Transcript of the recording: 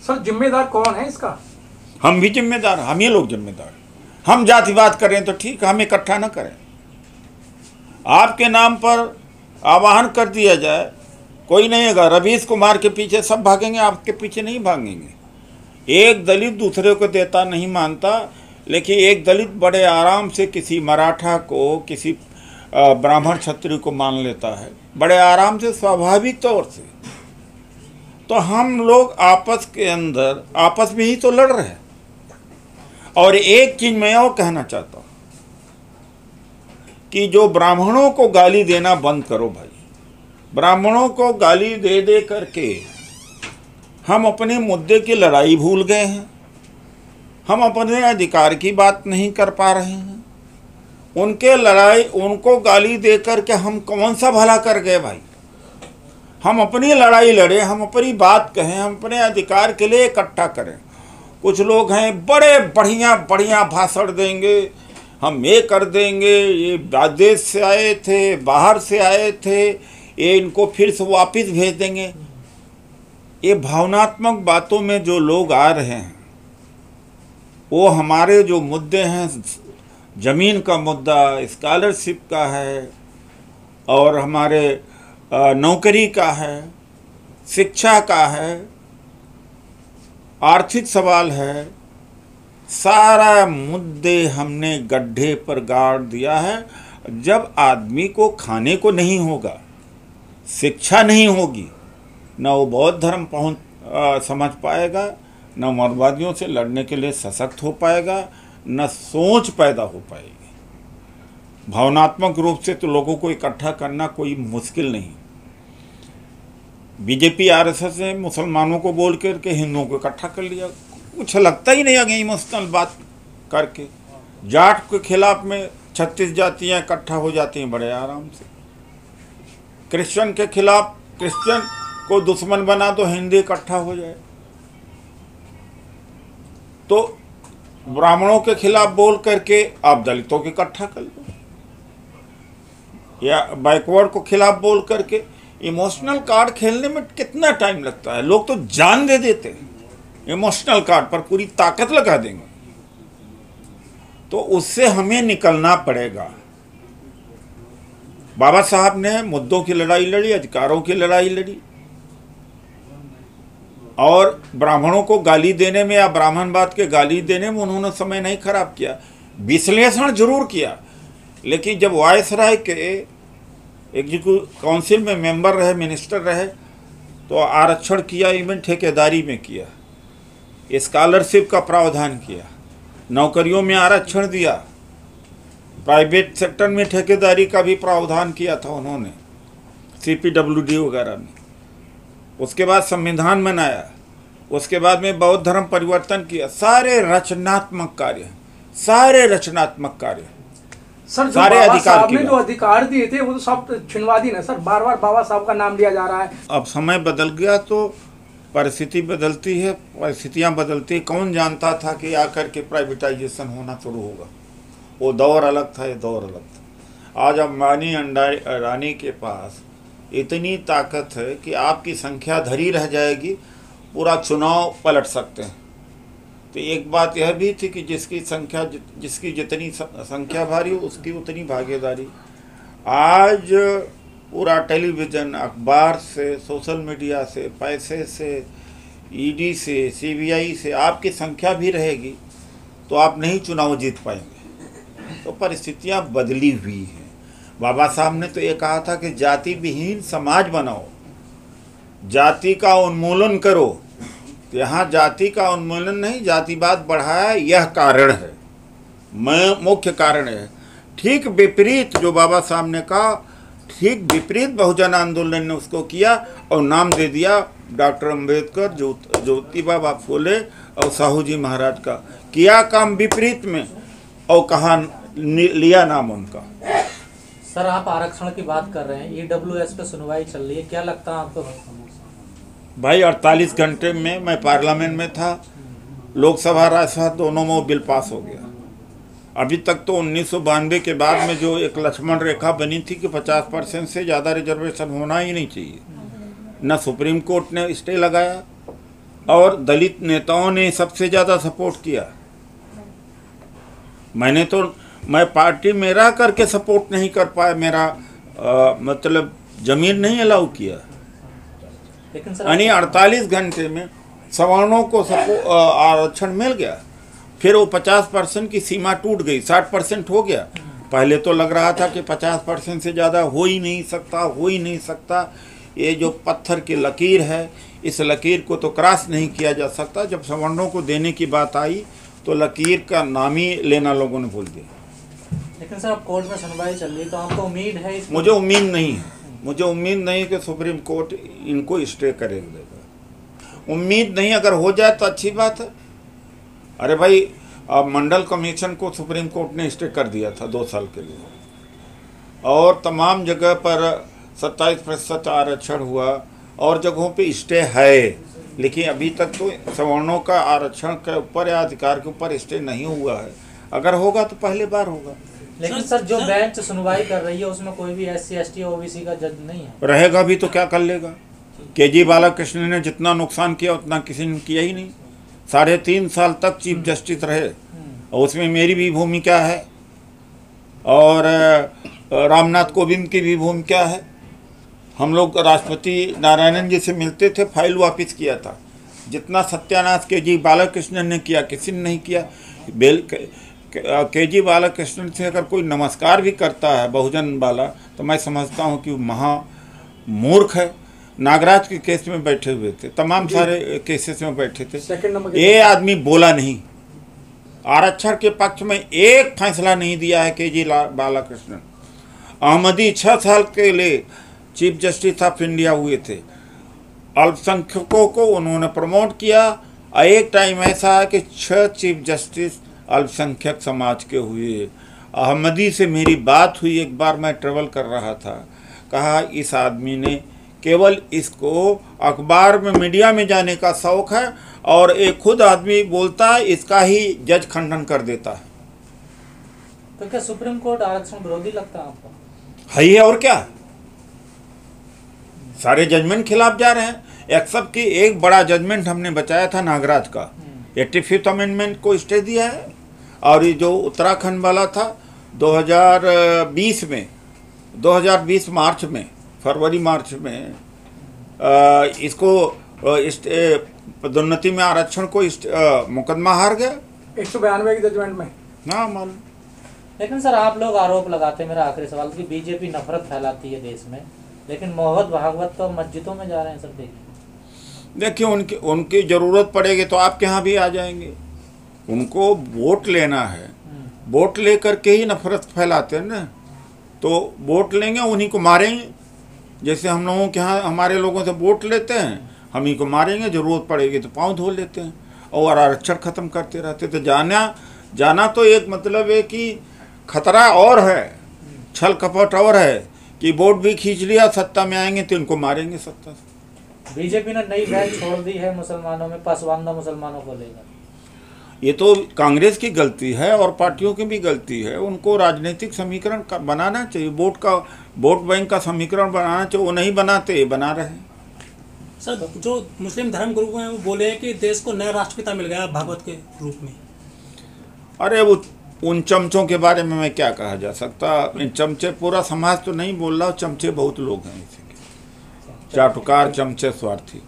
Sir जिम्मेदार कौन है इसका? हम भी जिम्मेदार, हम ही लोग जिम्मेदार। हम जातिवाद करें तो ठीक है, हम इकट्ठा न करें। आपके नाम पर आवाहन कर दिया जाए, कोई नहीं होगा। रवीश कुमार के पीछे सब भागेंगे, आपके पीछे नहीं भागेंगे। एक दलित दूसरे को देता नहीं मानता, लेकिन एक दलित बड़े आराम से किसी मराठा को, किसी ब्राह्मण क्षत्रिय को मान लेता है, बड़े आराम से, स्वाभाविक तौर से। तो हम लोग आपस के अंदर आपस में ही तो लड़ रहे हैं। और एक चीज मैं और कहना चाहता हूं कि जो ब्राह्मणों को गाली देना बंद करो भाई। ब्राह्मणों को गाली दे दे करके हम अपने मुद्दे की लड़ाई भूल गए हैं। हम अपने अधिकार की बात नहीं कर पा रहे हैं। उनको गाली दे करके हम कौन सा भला कर गए भाई? हम अपनी लड़ाई लड़े, हम अपनी बात कहें, हम अपने अधिकार के लिए इकट्ठा करें। कुछ लोग हैं बड़े बढ़िया बढ़िया भाषण देंगे, हम ये कर देंगे, ये देश से आए थे, बाहर से आए थे, ये इनको फिर से वापस भेज देंगे। ये भावनात्मक बातों में जो लोग आ रहे हैं, वो हमारे जो मुद्दे हैं, ज़मीन का मुद्दा, स्कॉलरशिप का है, और हमारे नौकरी का है, शिक्षा का है, आर्थिक सवाल है, सारा मुद्दे हमने गड्ढे पर गाड़ दिया है। जब आदमी को खाने को नहीं होगा, शिक्षा नहीं होगी, न वो बौद्ध धर्म समझ पाएगा, न मौलवादियों से लड़ने के लिए सशक्त हो पाएगा, न सोच पैदा हो पाएगी। भावनात्मक रूप से तो लोगों को इकट्ठा करना कोई मुश्किल नहीं। बीजेपी आरएसएस ने मुसलमानों को बोल करके हिंदुओं को इकट्ठा कर लिया। कुछ लगता ही नहीं आगे इमोशनल बात करके। जाट के खिलाफ में 36 जातियाँ इकट्ठा हो जाती हैं बड़े आराम से। क्रिश्चियन के खिलाफ क्रिश्चियन को दुश्मन बना तो हिंदू इकट्ठा हो जाए। तो ब्राह्मणों के खिलाफ बोल करके आप दलितों को इकट्ठा कर लो, या बैकवर्ड को खिलाफ बोल करके। इमोशनल कार्ड खेलने में कितना टाइम लगता है, लोग तो जान दे देते हैं, इमोशनल कार्ड पर पूरी ताकत लगा देंगे। तो उससे हमें निकलना पड़ेगा। बाबा साहब ने मुद्दों की लड़ाई लड़ी, अधिकारों की लड़ाई लड़ी, और ब्राह्मणों को गाली देने में या ब्राह्मणवाद के गाली देने में उन्होंने समय नहीं खराब किया, विश्लेषण जरूर किया। लेकिन जब वायसराय के एग्जीक्यूटिव काउंसिल में मेंबर रहे, मिनिस्टर रहे, तो आरक्षण किया, इवन ठेकेदारी में किया, स्कॉलरशिप का प्रावधान किया, नौकरियों में आरक्षण दिया, प्राइवेट सेक्टर में ठेकेदारी का भी प्रावधान किया था उन्होंने, CPWD वगैरह में। उसके बाद संविधान बनाया, उसके बाद में बौद्ध धर्म परिवर्तन किया। सारे रचनात्मक कार्य, सारे रचनात्मक कार्य। सर जो बाबा साहब ने जो अधिकार दिए थे वो तो सब छिनवा दी ना सर। बार बार बाबा साहब का नाम लिया जा रहा है। अब समय बदल गया तो परिस्थिति बदलती है, परिस्थितियां बदलती है। कौन जानता था कि आकर के प्राइवेटाइजेशन होना शुरू होगा। वो दौर अलग था, ये दौर अलग था। आज अंबानी अडानी के पास इतनी ताकत है कि आपकी संख्या धरी रह जाएगी, पूरा चुनाव पलट सकते हैं। तो एक बात यह भी थी कि जिसकी जितनी संख्या भारी हो उसकी उतनी भागीदारी। आज पूरा टेलीविज़न, अखबार से, सोशल मीडिया से, पैसे से, ईडी से, CBI से आपकी संख्या भी रहेगी तो आप नहीं चुनाव जीत पाएंगे। तो परिस्थितियां बदली हुई हैं। बाबा साहब ने तो ये कहा था कि जाति विहीन समाज बनाओ, जाति का उन्मूलन करो। यहाँ जाति का उन्मूलन नहीं, जातिवाद बढ़ाया, यह कारण है, मुख्य कारण है। ठीक विपरीत जो बाबा साहब ने कहा, ठीक विपरीत बहुजन आंदोलन ने उसको किया और नाम दे दिया डॉक्टर अंबेडकर, ज्योतिबा फुले और साहू जी महाराज का। किया काम विपरीत में और कहा लिया नाम उनका। सर आप आरक्षण की बात कर रहे हैं, EWS पे सुनवाई चल रही है, क्या लगता है आपको? भाई 48 घंटे में मैं पार्लियामेंट में था, लोकसभा राज्यसभा दोनों में वो बिल पास हो गया। अभी तक तो 1992 के बाद में जो एक लक्ष्मण रेखा बनी थी कि 50% से ज़्यादा रिजर्वेशन होना ही नहीं चाहिए, न सुप्रीम कोर्ट ने स्टे लगाया, और दलित नेताओं ने सबसे ज़्यादा सपोर्ट किया। मैं पार्टी में रह करके सपोर्ट नहीं कर पाया, मेरा मतलब जमीन नहीं अलाउ किया। यानी 48 घंटे में सवर्णों को आरक्षण मिल गया। फिर वो 50% की सीमा टूट गई, 60% हो गया। पहले तो लग रहा था कि 50% से ज़्यादा हो ही नहीं सकता। ये जो पत्थर की लकीर है, इस लकीर को तो क्रॉस नहीं किया जा सकता। जब सवर्णों को देने की बात आई तो लकीर का नाम ही लेना लोगों ने भूल दिया। लेकिन सर अब कोर्ट में सुनवाई चल रही, तो आपको उम्मीद है? मुझे उम्मीद नहीं कि सुप्रीम कोर्ट इनको स्टे करेगा। उम्मीद नहीं, अगर हो जाए तो अच्छी बात है। अरे भाई, अब मंडल कमीशन को सुप्रीम कोर्ट ने स्टे कर दिया था 2 साल के लिए, और तमाम जगह पर 27% आरक्षण हुआ और जगहों पे स्टे है, लेकिन अभी तक तो सवर्णों का आरक्षण के ऊपर या अधिकार के ऊपर स्टे नहीं हुआ है। अगर होगा तो पहले बार होगा। लेकिन सर जो बेंच सुनवाई कर रही है उसमें कोई भी SC ST OBC का जज नहीं है। रहेगा भी तो क्या कर लेगा? KG बालाकृष्णन ने जितना नुकसान किया उतना किसी ने किया ही नहीं। 3.5 साल तक चीफ जस्टिस रहे, और उसमें मेरी भी भूमिका है और रामनाथ कोविंद की भी भूमिका है। हम लोग राष्ट्रपति नारायणन जी से मिलते थे, फाइल वापस किया था। जितना सत्यानाश KG बालाकृष्णन ने किया किसी ने नहीं किया। KG बालाकृष्णन से अगर कोई नमस्कार भी करता है बहुजन वाला, तो मैं समझता हूँ कि वो महा मूर्ख है। नागराज के केस में बैठे हुए थे, तमाम सारे केसेस में बैठे थे, ये आदमी बोला नहीं। आरक्षण के पक्ष में एक फैसला नहीं दिया है KG बालाकृष्णन। अहमदी 6 साल के लिए चीफ जस्टिस ऑफ इंडिया हुए थे। अल्पसंख्यकों को उन्होंने प्रमोट किया। एक टाइम ऐसा है कि 6 चीफ जस्टिस अल्पसंख्यक समाज के हुए। अहमदी से मेरी बात हुई, एक बार मैं ट्रेवल कर रहा था, कहा इस आदमी ने केवल इसको अखबार में मीडिया में जाने का शौक है, और एक खुद आदमी बोलता है इसका ही जज खंडन कर देता है। तो क्या सुप्रीम कोर्ट आरक्षण विरोधी लगता है आपको? है ही, और क्या? सारे जजमेंट खिलाफ जा रहे हैं। एक्सेप्ट कि एक बड़ा जजमेंट हमने बचाया था नागराज का, 85th अमेंडमेंट को स्टे दिया है। और ये जो उत्तराखंड वाला था 2020 मार्च में, फरवरी मार्च में इसको पदोन्नति में आरक्षण को मुकदमा हार गया 192 के जजमेंट में। हाँ मालूम। लेकिन सर आप लोग आरोप लगाते हैं, मेरा आखिरी सवाल, कि बीजेपी नफरत फैलाती है देश में, लेकिन मोहब्बत भागवत तो मस्जिदों में जा रहे हैं सर। देखिए उनकी ज़रूरत पड़ेगी तो आपके यहाँ भी आ जाएंगे। उनको वोट लेना है, वोट लेकर के ही नफरत फैलाते हैं ना। तो वोट लेंगे, उन्हीं को मारेंगे। जैसे हम लोगों के यहाँ हमारे लोगों से वोट लेते हैं, हम ही को मारेंगे। ज़रूरत पड़ेगी तो पाँव धो लेते हैं और आरक्षण ख़त्म करते रहते। तो जाना तो एक मतलब है कि खतरा और है, छल कपट और है कि वोट भी खींच लिया, सत्ता में आएंगे तो इनको मारेंगे सत्ता से। बीजेपी ने नई बैच छोड़ दी है मुसलमानों में, पसमानदा मुसलमानों को लेकर। ये तो कांग्रेस की गलती है और पार्टियों की भी गलती है। उनको राजनीतिक समीकरण बनाना चाहिए, वोट बैंक का समीकरण बनाना चाहिए। वो नहीं बनाते, ये बना रहे हैं। सर जो मुस्लिम धर्म गुरु हैं वो बोले हैं कि देश को नया राष्ट्रपिता मिल गया भागवत के रूप में। अरे वो उन चमचों के बारे में मैं क्या कहा जा सकता। इन चमचे, पूरा समाज तो नहीं बोल रहा, चमचे बहुत लोग हैं इसी के, चाटुकार चमचे स्वार्थी।